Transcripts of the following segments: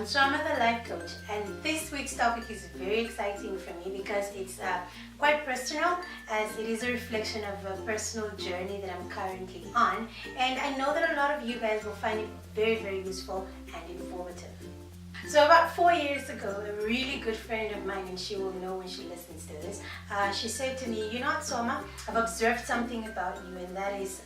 Shama the Life Coach, and this week's topic is very exciting for me because it's quite personal, as it is a reflection of a personal journey that I'm currently on, and I know that a lot of you guys will find it very, very useful and informative. So about 4 years ago, a really good friend of mine, and she will know when she listens to this, she said to me, you know what, Soma, I've observed something about you, and that is,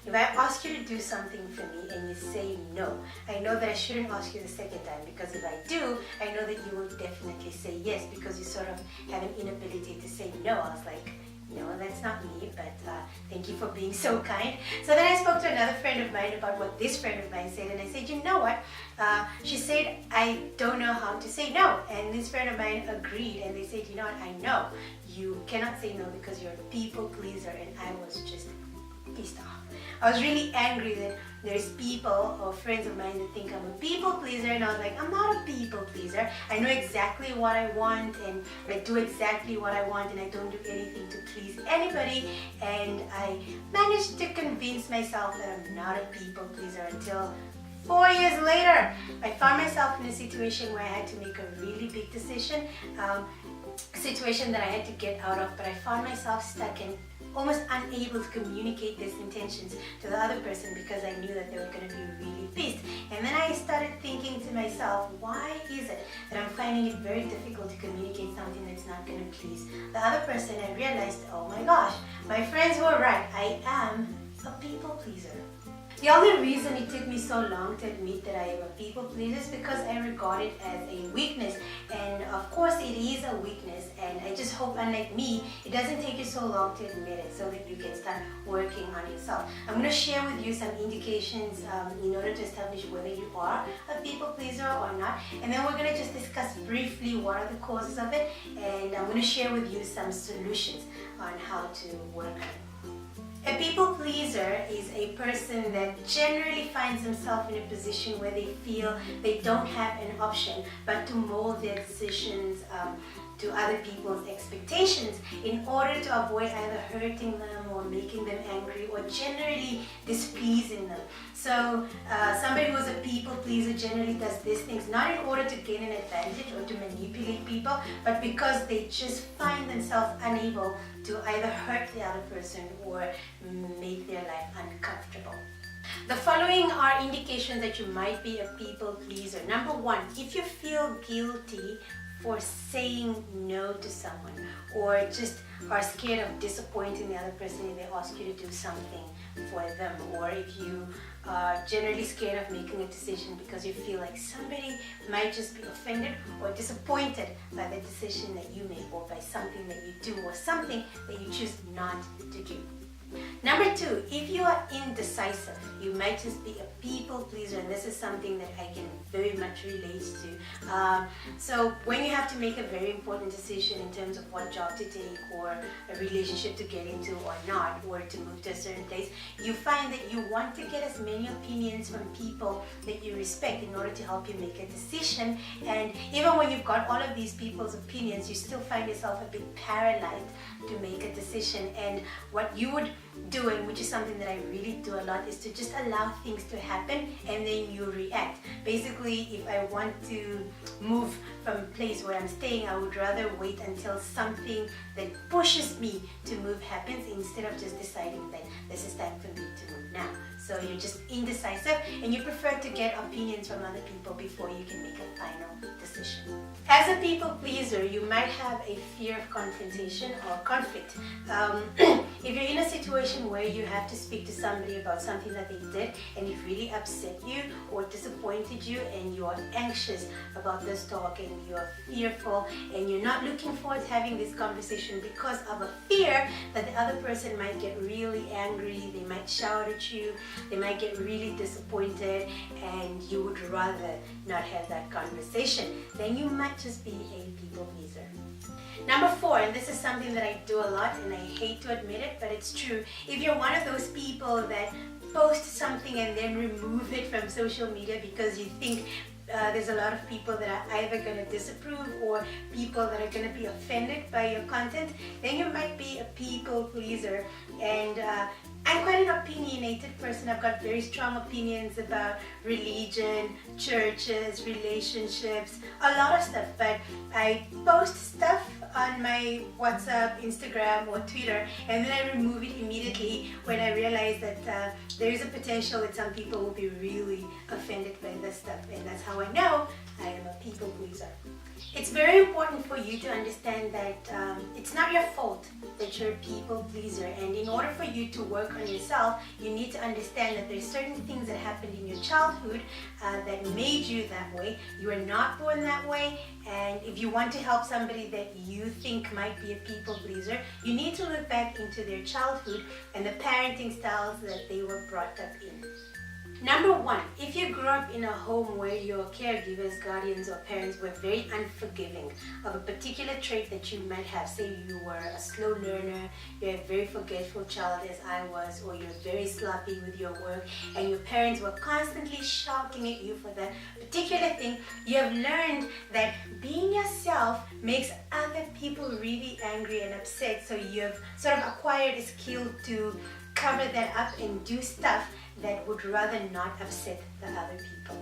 if I ask you to do something for me and you say no, I know that I shouldn't ask you the second time, because if I do, I know that you will definitely say yes, because you sort of have an inability to say no. I was like, no, that's not me, but thank you for being so kind. So then I spoke to another friend of mine about what this friend of mine said, and I said, you know what? She said, I don't know how to say no. And this friend of mine agreed, and they said, you know what? I know you cannot say no because you're a people pleaser, and I was just pissed off. I was really angry that there's people or friends of mine that think I'm a people pleaser, and I was like, I'm not a people pleaser. I know exactly what I want, and I do exactly what I want, and I don't do anything to please anybody. And I managed to convince myself that I'm not a people pleaser until 4 years later, I found myself in a situation where I had to make a really big decision, situation that I had to get out of, but I found myself stuck and almost unable to communicate these intentions to the other person because I knew that they were going to be really pissed. And then I started thinking to myself, why is it that I'm finding it very difficult to communicate something that's not going to please the other person? I realized, oh my gosh, my friends were right. I am a people pleaser. The only reason it took me so long to admit that I am a people pleaser is because I regard it as a weakness, and of course it is a weakness, and I just hope, unlike me, it doesn't take you so long to admit it so that you can start working on yourself. I'm going to share with you some indications in order to establish whether you are a people pleaser or not, and then we're going to just discuss briefly what are the causes of it, and I'm going to share with you some solutions on how to work on it. A people pleaser is a person that generally finds themselves in a position where they feel they don't have an option but to mold their decisions to other people's expectations in order to avoid either hurting them or making them angry or generally displeasing them. So somebody who's a people pleaser generally does these things not in order to gain an advantage or to manipulate people, but because they just find themselves unable to either hurt the other person or make their life uncomfortable. The following are indications that you might be a people pleaser. Number one, if you feel guilty for saying no to someone, or just are scared of disappointing the other person if they ask you to do something for them, or if you are generally scared of making a decision because you feel like somebody might just be offended or disappointed by the decision that you make, or by something that you do, or something that you choose not to do. Number two, if you are indecisive, you might just be a people pleaser, and this is something that I can very much relate to. So when you have to make a very important decision in terms of what job to take, or a relationship to get into or not, or to move to a certain place, you find that you want to get as many opinions from people that you respect in order to help you make a decision. And even when you've got all of these people's opinions, you still find yourself a bit paralyzed to make a decision. And what you would do, and which is something that I really do a lot, is to just allow things to happen and then you react. Basically, if I want to move from a place where I'm staying, I would rather wait until something that pushes me to move happens instead of just deciding that this is time for me to move now. So you're just indecisive and you prefer to get opinions from other people before you can make a final decision. As a people pleaser, you might have a fear of confrontation or conflict. If you're in a situation where you have to speak to somebody about something that they did and it really upset you or disappointed you, and you are anxious about this talk and you are fearful and you're not looking forward to having this conversation because of a fear that the other person might get really angry, they might shout at you, they might get really disappointed, and you would rather not have that conversation, then you might just be a people pleaser. Number four, and this is something that I do a lot and I hate to admit it, but it's true. If you're one of those people that post something and then remove it from social media because you think there's a lot of people that are either going to disapprove or people that are going to be offended by your content, then you might be a people pleaser. And I'm quite an opinionated person. I've got very strong opinions about religion, churches, relationships, a lot of stuff. But I post stuff on my WhatsApp, Instagram, or Twitter, and then I remove it immediately when I realize that there is a potential that some people will be really offended by this stuff. And that's how I know I am a people pleaser. It's very important for you to understand that it's not your fault that you're a people pleaser, and in order for you to work on yourself, you need to understand that there's certain things that happened in your childhood that made you that way. You are not born that way, and if you want to help somebody that you think might be a people pleaser, you need to look back into their childhood and the parenting styles that they were brought up in. Number one, if you grew up in a home where your caregivers, guardians, or parents were very unforgiving of a particular trait that you might have, say you were a slow learner, you're a very forgetful child as I was, or you're very sloppy with your work, and your parents were constantly shouting at you for that particular thing, you have learned that being yourself makes other people really angry and upset, so you have sort of acquired a skill to cover that up and do stuff that would rather not upset the other people.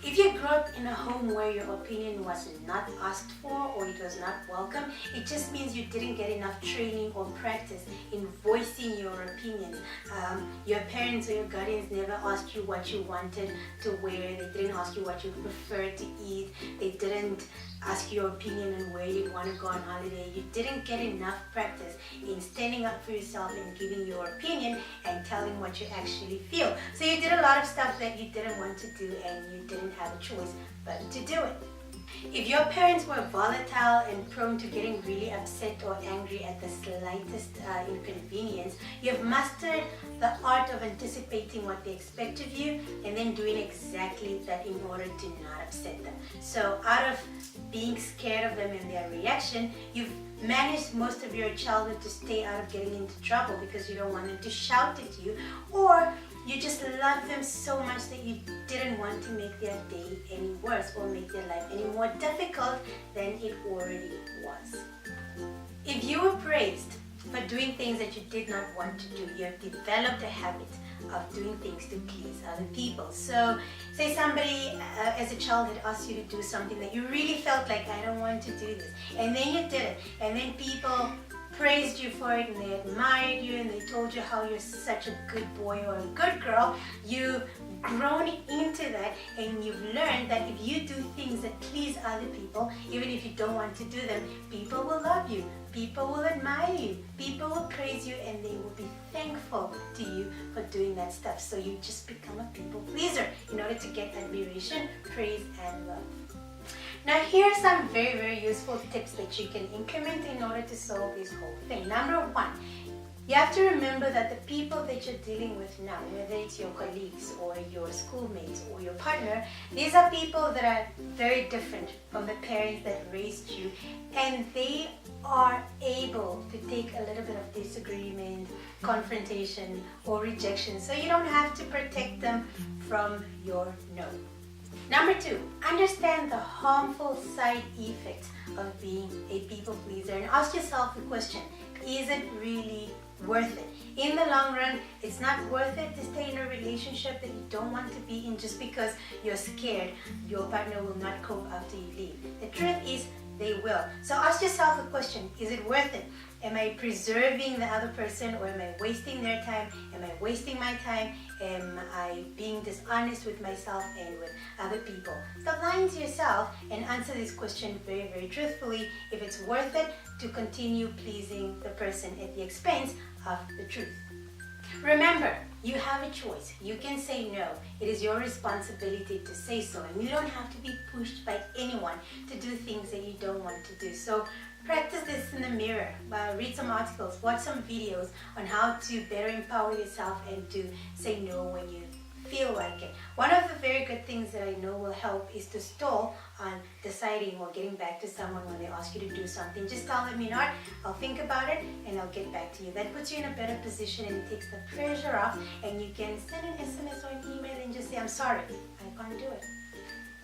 If you grew up in a home where your opinion was not asked for or it was not welcome, it just means you didn't get enough training or practice in voicing your opinions. Your parents or your guardians never asked you what you wanted to wear. They didn't ask you what you preferred to eat. They didn't ask your opinion on where you'd want to go on holiday. You didn't get enough practice in standing up for yourself and giving your opinion and telling what you actually feel. So you did a lot of stuff that you didn't want to do, and you didn't have a choice but to do it. If your parents were volatile and prone to getting really upset or angry at the slightest inconvenience, you have mastered the art of anticipating what they expect of you and then doing exactly that in order to not upset them. So out of being scared of them and their reaction, you've managed most of your childhood to stay out of getting into trouble because you don't want them to shout at you, or you just love them so much that you didn't want to make their day any worse or make their life any more difficult than it already was. If you were praised for doing things that you did not want to do, you have developed a habit of doing things to please other people. So say somebody as a child had asked you to do something that you really felt like, I don't want to do this, and then you did it, and then people praised you for it and they admired you and they told you how you're such a good boy or a good girl. You've grown into that, and you've learned that if you do things that please other people, even if you don't want to do them, people will love you, people will admire you, people will praise you, and they will be thankful to you for doing that stuff. So you just become a people pleaser in order to get admiration, praise, and love. Now here are some very, very useful tips that you can implement in order to solve this whole thing. Number one, you have to remember that the people that you're dealing with now, whether it's your colleagues or your schoolmates or your partner, these are people that are very different from the parents that raised you, and they are able to take a little bit of disagreement, confrontation, or rejection, so you don't have to protect them from your no. Number two, understand the harmful side effects of being a people pleaser and ask yourself the question, is it really worth it? In the long run, it's not worth it to stay in a relationship that you don't want to be in just because you're scared your partner will not cope after you leave. The truth is, they will. So ask yourself the question, is it worth it? Am I preserving the other person, or am I wasting their time? Am I wasting my time? Am I being dishonest with myself and with other people? So lie to yourself and answer this question very, very truthfully if it's worth it to continue pleasing the person at the expense of the truth. Remember, you have a choice. You can say no. It is your responsibility to say so, and you don't have to be pushed by anyone to do things that you don't want to do. So practice this in the mirror. Read some articles, watch some videos on how to better empower yourself and to say no when you feel like it. One of the very good things that I know will help is to stall on deciding or getting back to someone when they ask you to do something. Just tell them, you know what, I'll think about it and I'll get back to you. That puts you in a better position and it takes the pressure off, and you can send an SMS or an email and just say, I'm sorry, I can't do it.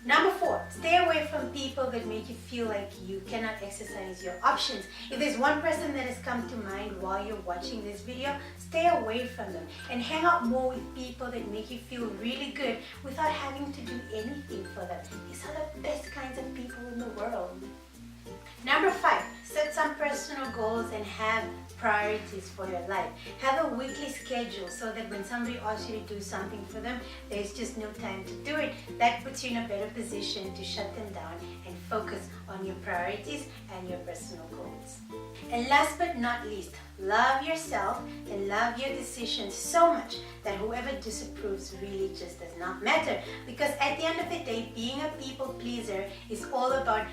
Number 4, stay away from people that make you feel like you cannot exercise your options. If there's one person that has come to mind while you're watching this video, stay away from them and hang out more with people that make you feel really good without having to do anything for them. These are the best kinds of people in the world. Number 5, set some personal goals and have priorities for your life. Have a weekly schedule so that when somebody asks you to do something for them, there's just no time to do it. That puts you in a better position to shut them down and focus on your priorities and your personal goals. And last but not least, love yourself and love your decisions so much that whoever disapproves really just does not matter. Because at the end of the day, being a people pleaser is all about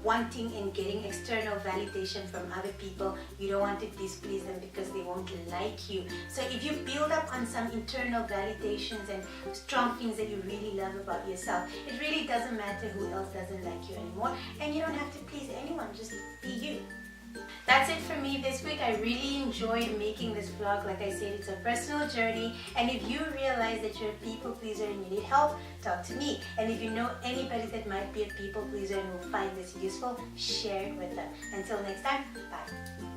wanting and getting external validation from other people. You don't want to displease them because they won't like you. So if you build up on some internal validations and strong things that you really love about yourself, it really doesn't matter who else doesn't like you anymore, and you don't have to please anyone, just be you. That's it for me this week. I really enjoyed making this vlog. Like I said, it's a personal journey, and if you realize that you're a people pleaser and you need help, talk to me. And if you know anybody that might be a people pleaser and will find this useful, share it with them. Until next time, bye.